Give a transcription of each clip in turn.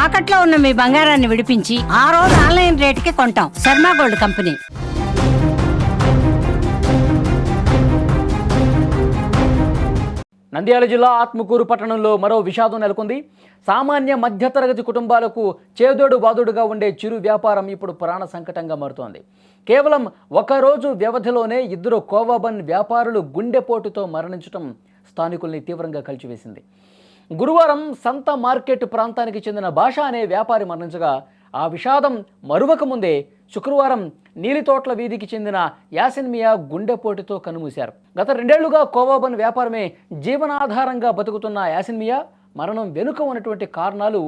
తాకట్లో ఉన్న మీ బంగారాన్ని విడిపించి ఆ రోజు ఆన్లైన్ రేటుకి కొంటాం. Sharma gold company. నంద్యాల జిల్లా ఆత్మకూరు పట్టణంలో మరో విషాదం నెలకొంది. సామాన్య మధ్యతరగతి కుటుంబాలకు చేదోడు బాదుడుగా ఉండే చిరు వ్యాపారం ఇప్పుడు ప్రాణ సంకటంగా మారుతోంది. కేవలం ఒకరోజు వ్యవధిలోనే 2 కోవా బన్ వ్యాపారులు గుండెపోటుతో మరణించడం స్థానికుల్ని తీవ్రంగా కలిచివేసింది. గురువారం సంత మార్కెట్ ప్రాంతానికి చెందిన భాష అనే వ్యాపారి మరణించగా ఆ విషాదం మరువక ముందే శుక్రవారం నీలితోట్ల వీధికి చెందిన యాసిన్ మియా గుండెపోటుతో కన్నుమూశారు. గత 2 ఏళ్లుగా కోవా బన్ వ్యాపారమే జీవనాధారంగా బతుకుతున్న యాసిన్ మియా మరణం వెనుక ఉన్నటువంటి కారణాలు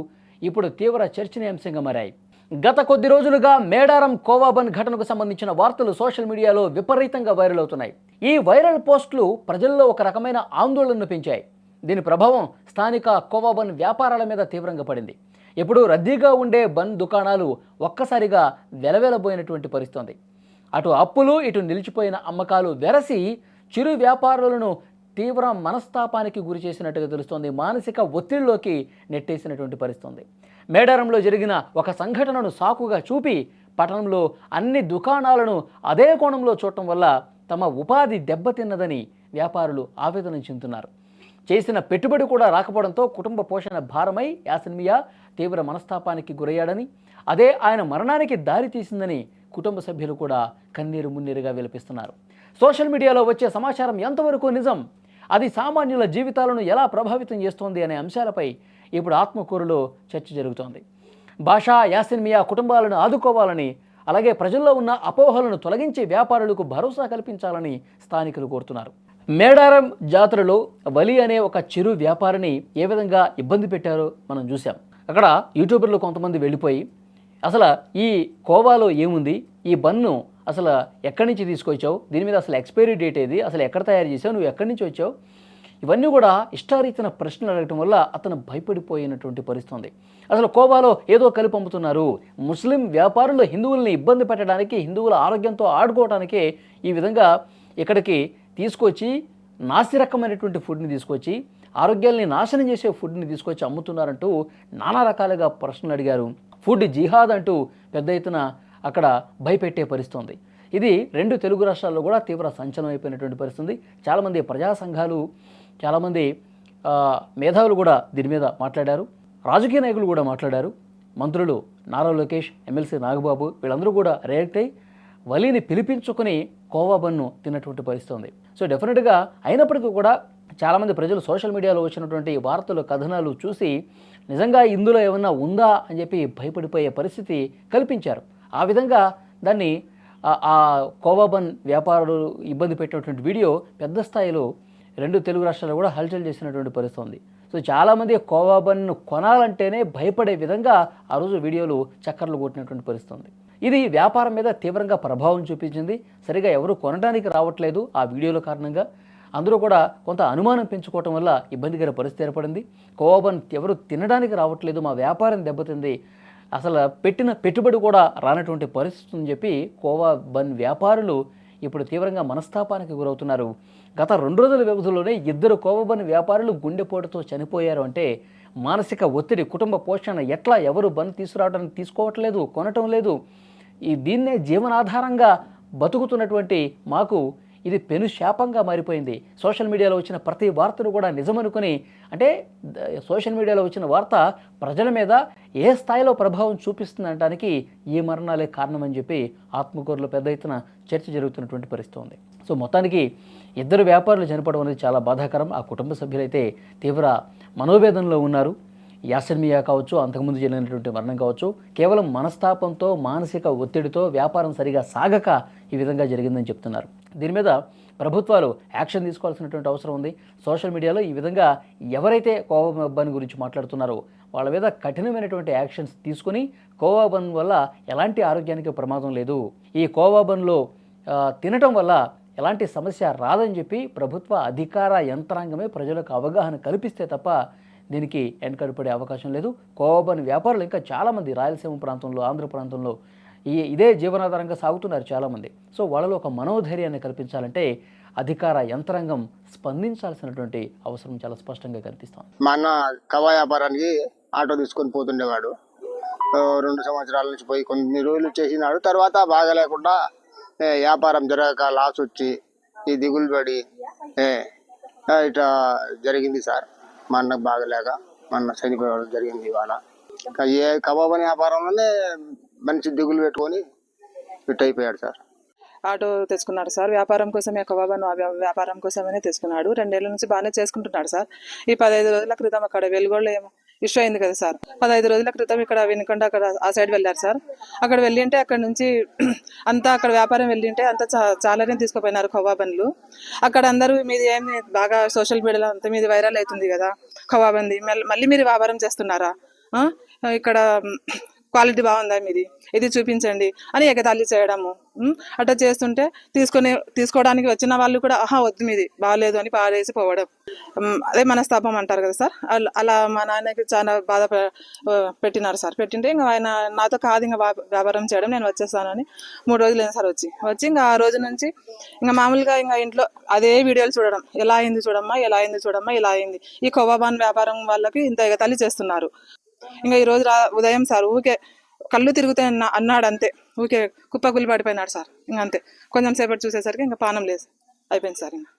ఇప్పుడు తీవ్ర చర్చనీయాంశంగా మారాయి. గత కొద్ది రోజులుగా మేడారం కోవా బన్ ఘటనకు సంబంధించిన వార్తలు సోషల్ మీడియాలో విపరీతంగా వైరల్ అవుతున్నాయి. ఈ వైరల్ పోస్టులు ప్రజల్లో ఒక రకమైన ఆందోళనను పెంచాయి. దీని ప్రభావం స్థానిక కోవా బన్ వ్యాపారాల మీద తీవ్రంగా పడింది. ఎప్పుడూ రద్దీగా ఉండే బన్ దుకాణాలు ఒక్కసారిగా వెలవెలబోయినటువంటి పరిస్థితి. అటు అప్పులు ఇటు నిలిచిపోయిన అమ్మకాలు వెరసి చిరు వ్యాపారులను తీవ్ర మనస్తాపానికి గురి చేసినట్టుగా తెలుస్తోంది. మానసిక ఒత్తిడిలోకి నెట్టేసినటువంటి పరిస్థితి. మేడారంలో జరిగిన ఒక సంఘటనను సాకుగా చూపి పట్టణంలో అన్ని దుకాణాలను అదే కోణంలో చూడటం వల్ల తమ ఉపాధి దెబ్బతిన్నదని వ్యాపారులు ఆవేదన చెందుతున్నారు. చేసిన పెట్టుబడి కూడా రాకపోవడంతో కుటుంబ పోషణ భారమై యాసిన్ మియా తీవ్ర మనస్తాపానికి గురయ్యాడని, అదే ఆయన మరణానికి దారి తీసిందని కుటుంబ సభ్యులు కూడా కన్నీరు మున్నీరుగా విలపిస్తున్నారు. సోషల్ మీడియాలో వచ్చే సమాచారం ఎంతవరకు నిజం, అది సామాన్యుల జీవితాలను ఎలా ప్రభావితం చేస్తోంది అనే అంశాలపై ఇప్పుడు ఆత్మకూరులో చర్చ జరుగుతోంది. భాషా యాసిన్ మియా కుటుంబాలను ఆదుకోవాలని, అలాగే ప్రజల్లో ఉన్న అపోహలను తొలగించి వ్యాపారులకు భరోసా కల్పించాలని స్థానికులు కోరుతున్నారు. మేడారం జాతరలో వలి అనే ఒక చిరు వ్యాపారిని ఏ విధంగా ఇబ్బంది పెట్టారో మనం చూసాం. అక్కడ యూట్యూబర్లు కొంతమంది వెళ్ళిపోయి అసలు ఈ కోవాలో ఏముంది, ఈ బన్ను అసలు ఎక్కడి నుంచి తీసుకొచ్చావు, దీని మీద అసలు ఎక్స్పైరీ డేట్ ఏది, అసలు ఎక్కడ తయారు చేసావు, నువ్వు ఎక్కడి నుంచి వచ్చావు, ఇవన్నీ కూడా ఇష్టారీతిన ప్రశ్నలు అడగటం వల్ల అతను భయపడిపోయినటువంటి పరిస్థితి. అసలు కోవాలో ఏదో కలిపి అమ్ముతున్నారు, ముస్లిం వ్యాపారులు హిందువుల్ని ఇబ్బంది పెట్టడానికి, హిందువుల ఆరోగ్యంతో ఆడుకోవడానికే ఈ విధంగా ఇక్కడికి తీసుకొచ్చి నాసిరకమైనటువంటి ఫుడ్ని తీసుకొచ్చి ఆరోగ్యాల్ని నాశనం చేసే ఫుడ్ని తీసుకొచ్చి అమ్ముతున్నారంటూ నానా రకాలుగా ప్రశ్నలు అడిగారు. ఫుడ్ జిహాద్ అంటూ పెద్ద ఎత్తున అక్కడ భయపెట్టే పరిస్థితి. ఇది 2 తెలుగు రాష్ట్రాల్లో కూడా తీవ్ర సంచలనం అయిపోయినటువంటి పరిస్థితి. చాలామంది ప్రజా సంఘాలు, చాలామంది మేధావులు కూడా దీని మీద మాట్లాడారు. రాజకీయ నాయకులు కూడా మాట్లాడారు. మంత్రులు నారా లోకేష్, ఎమ్మెల్సీ నాగబాబు వీళ్ళందరూ కూడా రియాక్ట్ అయ్యి వలిని పిలిపించుకొని కోవా బన్ను తిన్నటువంటి పరిస్థితి. సో డెఫినెట్గా అయినప్పటికీ కూడా చాలామంది ప్రజలు సోషల్ మీడియాలో వచ్చినటువంటి వార్తలు, కథనాలు చూసి నిజంగా ఇందులో ఏమన్నా ఉందా అని చెప్పి భయపడిపోయే పరిస్థితి కల్పించారు. ఆ విధంగా దాన్ని ఆ కోవా బన్ వ్యాపారులు ఇబ్బంది పెట్టినటువంటి వీడియో పెద్ద స్థాయిలో 2 తెలుగు రాష్ట్రాల్లో కూడా హల్చల్ చేసినటువంటి పరిస్థితి ఉంది. సో చాలామంది కోవా బన్ను కొనాలంటేనే భయపడే విధంగా ఆ రోజు వీడియోలు చక్కర్లు కొట్టినటువంటి పరిస్థితి ఉంది. ఇది వ్యాపారం మీద తీవ్రంగా ప్రభావం చూపించింది. సరిగా ఎవరు కొనడానికి రావట్లేదు ఆ వీడియోల కారణంగా. అందరూ కూడా కొంత అనుమానం పెంచుకోవటం వల్ల ఇబ్బందికర పరిస్థితి ఏర్పడింది. కోవా బన్ ఎవరు తినడానికి రావట్లేదు, మా వ్యాపారం దెబ్బతింది, అసలు పెట్టిన పెట్టుబడి కూడా రానటువంటి పరిస్థితి అని చెప్పి కోవా బన్ వ్యాపారులు ఇప్పుడు తీవ్రంగా మనస్తాపానికి గురవుతున్నారు. గత 2 రోజుల వ్యవధిలోనే 2 కోవా బన్ వ్యాపారులు గుండెపోటుతో చనిపోయారు అంటే మానసిక ఒత్తిడి, కుటుంబ పోషణ ఎట్లా, ఎవరు బన్ తీసుకురావడానికి తీసుకోవట్లేదు, కొనటం లేదు, దీన్నే జీవనాధారంగా బతుకుతున్నటువంటి మాకు ఇది పెను శాపంగా మారిపోయింది. సోషల్ మీడియాలో వచ్చిన ప్రతి వార్తను కూడా నిజమనుకుని, అంటే సోషల్ మీడియాలో వచ్చిన వార్త ప్రజల మీద ఏ స్థాయిలో ప్రభావం చూపిస్తుందనడానికి ఈ మరణాలే కారణమని చెప్పి ఆత్మకూరులో పెద్ద ఎత్తున చర్చ జరుగుతున్నటువంటి పరిస్థితి ఉంది. సో మొత్తానికి 2 వ్యాపారులు చనిపోవడం అనేది చాలా బాధాకరం. ఆ కుటుంబ సభ్యులైతే తీవ్ర మనోవేదనలో ఉన్నారు. యాసిన్ మియా కావచ్చు, అంతకుముందు జరిగినటువంటి మరణం కావచ్చు, కేవలం మనస్తాపంతో, మానసిక ఒత్తిడితో వ్యాపారం సరిగా సాగక ఈ విధంగా జరిగిందని చెప్తున్నారు. దీని మీద ప్రభుత్వాలు యాక్షన్ తీసుకోవాల్సినటువంటి అవసరం ఉంది. సోషల్ మీడియాలో ఈ విధంగా ఎవరైతే కోవా బన్ గురించి మాట్లాడుతున్నారో వాళ్ళ మీద కఠినమైనటువంటి యాక్షన్స్ తీసుకుని కోవా బన్ వల్ల ఎలాంటి ఆరోగ్యానికి ప్రమాదం లేదు, ఈ కోవా బన్లో తినటం వల్ల ఎలాంటి సమస్య రాదని చెప్పి ప్రభుత్వ అధికార యంత్రాంగమే ప్రజలకు అవగాహన కల్పిస్తే తప్ప దీనికి వెనకడిపడే అవకాశం లేదు. కోవా బన్ వ్యాపారులు ఇంకా చాలామంది రాయలసీమ ప్రాంతంలో, ఆంధ్ర ప్రాంతంలో ఇదే జీవనాధారంగా సాగుతున్నారు చాలామంది. సో వాళ్ళలో ఒక మనోధైర్యాన్ని కల్పించాలంటే అధికార యంత్రాంగం స్పందించాల్సినటువంటి అవసరం చాలా స్పష్టంగా కనిపిస్తుంది. మా అన్న కవా వ్యాపారానికి ఆటో తీసుకొని పోతుండేవాడు. 2 సంవత్సరాల నుంచి పోయి కొన్ని రోజులు చేసినాడు. తర్వాత బాగా లేకుండా వ్యాపారం జరగక లాస్ వచ్చి ఈ దిగులు పడి ఇట్లా జరిగింది సార్. మా అన్నకు బాగలేక మా అన్న చనిపోవడం జరిగింది. ఇవాళ ఏ కబాబ్ అనే వ్యాపారంలోనే మంచి దిగులు పెట్టుకొని ఫిట్ అయిపోయాడు సార్. ఆటో తెచ్చుకున్నాడు సార్. వ్యాపారం కోసమే కబాబను వ్యాపారం కోసమే తెచ్చుకున్నాడు. 2 ఏళ్ల నుంచి బాగానే చేసుకుంటున్నాడు సార్. ఈ 15 రోజుల క్రితం అక్కడ వెలుగోళ్ళు ఏమో ఇష్యూ అయింది కదా సార్. 15 రోజుల క్రితం ఇక్కడ వినుకొండ అక్కడ ఆ సైడ్ వెళ్ళారు సార్. అక్కడ వెళ్ళింటే అక్కడ నుంచి అంతా అక్కడ వ్యాపారం వెళ్ళింటే అంతా చాలానే తీసుకుపోయినారు కబాబన్లు. అక్కడ అందరూ మీది ఏమి బాగా సోషల్ మీడియాలో అంతా మీది వైరల్ అవుతుంది కదా కబాబంది, మళ్ళీ మీరు వ్యాపారం చేస్తున్నారా, ఇక్కడ క్వాలిటీ బాగుందా మీది, ఇది చూపించండి అని ఎగతాళి చేయడము. అట్లా చేస్తుంటే తీసుకోవడానికి వచ్చిన వాళ్ళు కూడా వద్దు మీది బాగాలేదు అని పారేసి పోవడం. అదే మనస్తాపం అంటారు కదా సార్. అలా మా నాన్నకి చాలా బాధ పెట్టినారు సార్. పెట్టింటే ఇంకా ఆయన నాతో కాదు ఇంకా వ్యాపారం చేయడం, నేను వచ్చేస్తానని 3 రోజులు అయింది సార్. వచ్చి ఇంకా ఆ రోజు నుంచి ఇంకా మామూలుగా ఇంకా ఇంట్లో అదే వీడియోలు చూడడం, ఎలా అయింది చూడమ్మా, ఎలా అయింది చూడమ్మా, ఇలా అయింది. ఈ కబాబాన్ వ్యాపారం వాళ్ళకి ఇంత ఎగతాళి చేస్తున్నారు. ఇంకా ఈ రోజు ఉదయం సార్ ఊకే కళ్ళు తిరుగుతాయి అన్నాడు అంతే. ఊకే కుప్పగులు పడిపోయినాడు సార్. ఇంకంతే కొంచెం సేపటి చూసేసరికి ఇంకా పానం లేదు, అయిపోయింది సార్. ఇంకా